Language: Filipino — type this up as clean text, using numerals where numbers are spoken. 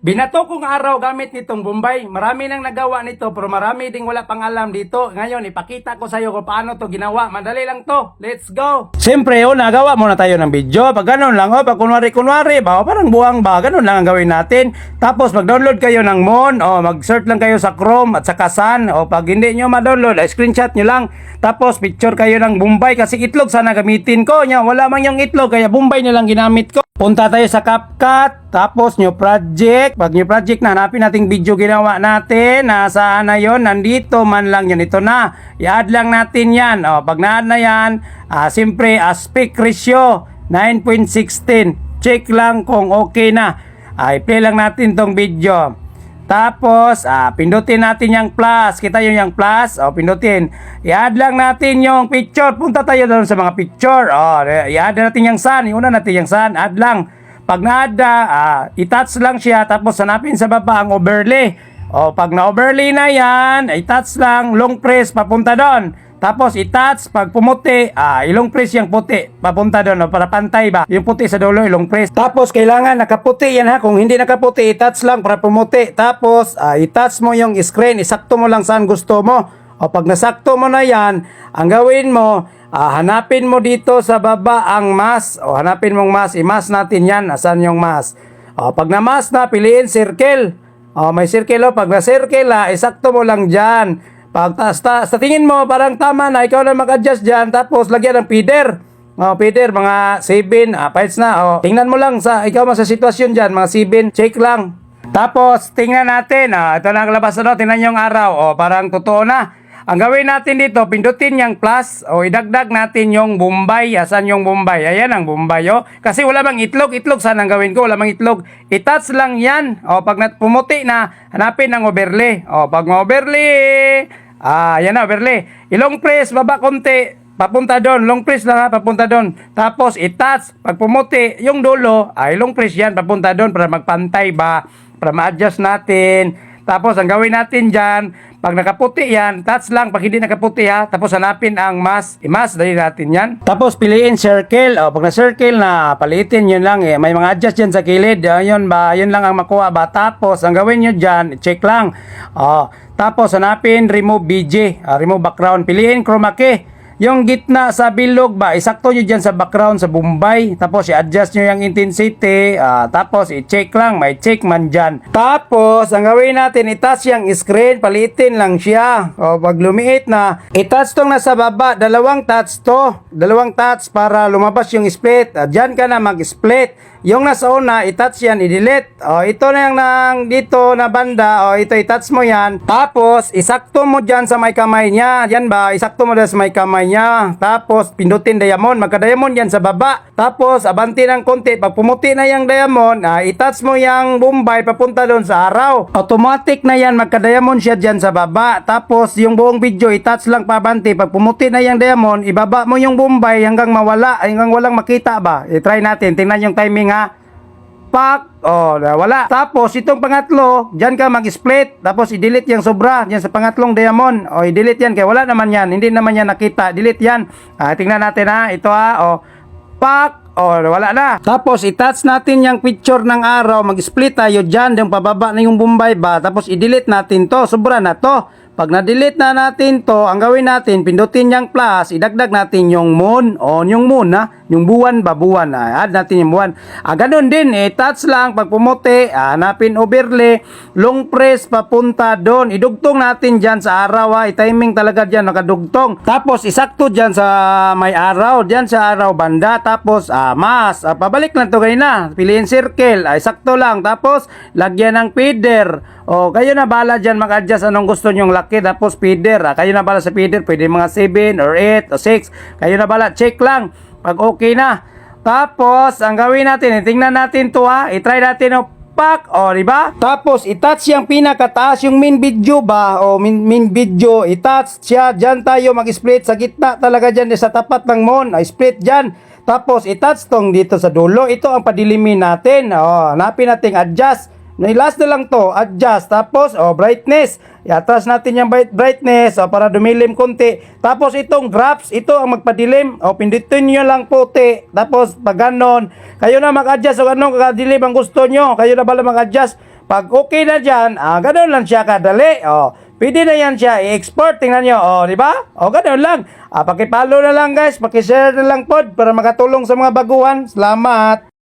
Binato kong araw gamit nitong Bombay. Marami nang nagawa nito pero marami ding wala pang alam dito. Ngayon, ipakita ko sa iyo kung paano to ginawa. Madali lang to. Let's go! Siyempre, nagawa muna tayo ng video. Pag ganun lang, pag kunwari, parang buwang ba, ganun lang ang gawin natin. Tapos, mag-download kayo ng Mon, mag-search lang kayo sa Chrome at sa Sun. Pag hindi nyo ma-download, screenshot nyo lang. Tapos, picture kayo ng Bombay kasi itlog sana gamitin ko. Wala man yung itlog, kaya Bombay na lang ginamit ko. Punta tayo sa CapCut, tapos new project. Pag new project na, hanapin nating video ginawa natin. Nasaan na yon? Nandito man lang yun. Ito na. I-add lang natin yan. Pag na-add na yan, siyempre aspect ratio 9.16. Check lang kung okay na. I-play lang natin tong video. Tapos, pindutin natin yung plus. Kita yung plus. Pindutin. I-add lang natin yung picture. Punta tayo doon sa mga picture. I-add natin yung sun. Iuna natin yung sun. Add lang. Pag na-add i-touch lang siya. Tapos, hanapin sa baba ang overlay. Pag na-overlay na yan, i-touch lang. Long press, papunta doon. Tapos i-touch, pag pumuti, ilong press yung puti, papunta doon, para pantay ba? Yung puti sa dulo, ilong press. Tapos kailangan nakaputi yan ha, kung hindi nakaputi, i-touch lang para pumuti. Tapos i-touch mo yung screen, isakto mo lang saan gusto mo. Pag nasakto mo na yan, ang gawin mo, hanapin mo dito sa baba ang mask. Hanapin mong mask, i-mask natin yan, asan yung mask. Pag na-mask na, piliin circle. May circle pag na-circle isakto mo lang dyan. Pag sa tingin mo parang tama na, ikaw na mag-adjust dyan, tapos lagyan ng feeder. Feeder, mga 7 files na. Tingnan mo lang, ikaw sa sitwasyon dyan, mga 7, check lang. Tapos, tingnan natin, ito na ang labas, tingnan yung araw, parang totoo na. Ang gawin natin dito, pindutin yung plus, idagdag natin yung Bombay. Asan yung Bombay? Ayan ang Bombay, Kasi wala bang itlog, saan ang gawin ko? Wala bang itlog. I-touch lang yan. Pag pumuti na, hanapin ang overlay. Pag ma-overlay, yan na, overlay. Ilong press, baba konti, papunta doon. Long press lang papunta doon. Tapos, i-touch. Pag pumuti, yung dulo, ilong press yan, papunta doon para magpantay ba? Para ma-adjust natin. Tapos, ang gawin natin dyan, pag nakaputi yan, touch lang. Pag hindi nakaputi tapos hanapin ang mask. I-mask, dali natin yan. Tapos, piliin circle. Pag na-circle na, palitin yun lang. May mga adjust dyan sa kilid. Yun ba? Yun lang ang makuha ba? Tapos, ang gawin nyo dyan, check lang. Tapos, hanapin remove BG. Remove background. Piliin chroma key. Yung gitna sa bilog ba, isakto nyo dyan sa background sa Bombay. Tapos, i-adjust nyo yung intensity. Tapos, i-check lang. May check man dyan. Tapos, ang gawin natin, i-touch yung screen. Palitin lang siya. Pag lumiit na, i-touch tong nasa baba. Dalawang touch to. Dalawang touch para lumabas yung split. Dyan ka na mag-split. Yung nasa una, i-touch yan, i-delete. Ito na yung dito na banda. Ito, i-touch mo yan. Tapos, isakto mo dyan sa may kamay niya. Yan ba? Isakto mo dyan sa may kamay niya. Tapos, pindutin diamond. Magka-diamond yan sa baba. Tapos, abanti ng konti. Pag pumuti na yung diamond, i-touch mo yung Bombay papunta doon sa araw. Automatic na yan. Magka-diamond siya dyan sa baba. Tapos, yung buong video, i-touch lang pabanti. Pag pumuti na yung diamond, ibaba mo yung Bombay hanggang mawala. Hanggang walang makita ba? I-try natin. Tingnan yung timing Pak, wala. Tapos itong pangatlo, diyan ka mag-split. Tapos i-delete yung sobra diyan sa pangatlong diamond. I-delete yan kaya wala naman yan. Hindi naman yan nakita. Delete yan. Tingnan natin ito Pak, wala na. Tapos i-touch natin yung picture ng araw. Mag-split tayo diyan, yung pababa na yung Bombay ba. Tapos i-delete natin to. Sobra na to. Pag na-delete na natin to, ang gawin natin, pindutin yung plus, idagdag natin yung moon, yung moon yung buwan ba, buwan, add natin yung buwan. Ganun din, touch lang, pag pumuti, hanapin overlay, long press, papunta doon, idugtong natin dyan sa araw, i-timing talaga dyan, nakadugtong. Tapos, isakto dyan sa may araw, dyan sa araw banda, tapos, mas, pabalik lang to ganyan piliin circle, isakto lang, tapos, lagyan ng feeder, kayo na bala dyan mag-adjust anong gusto nyong laki. Tapos feeder, kayo na bala sa feeder. Pwede mga 7 or 8 o 6. Kayo na bala, check lang pag okay na. Tapos ang gawin natin, tingnan natin to i-try natin pak, diba? Tapos i-touch yung pinakataas, yung main video ba, main video, i-touch siya. Dyan tayo mag-split sa gitna talaga dyan, sa tapat ng mon, split dyan. Tapos i-touch tong dito sa dulo. Ito ang padilimin natin. Hanapin natin adjust. Last na lang to, adjust. Tapos, brightness. I-atras natin yung brightness para dumilim konti. Tapos, itong drops, ito ang magpadilim. Pindutin nyo lang puti. Tapos, pag ganon, kayo na mag-adjust o anong kadilim ang gusto nyo. Kayo na bala mag-adjust. Pag okay na dyan, ganon lang siya kadali. Pwede na yan siya i-export. Tingnan nyo. Di ba? Ganon lang. Pakipalo na lang guys. Pakishare na lang pod para makatulong sa mga baguhan. Salamat.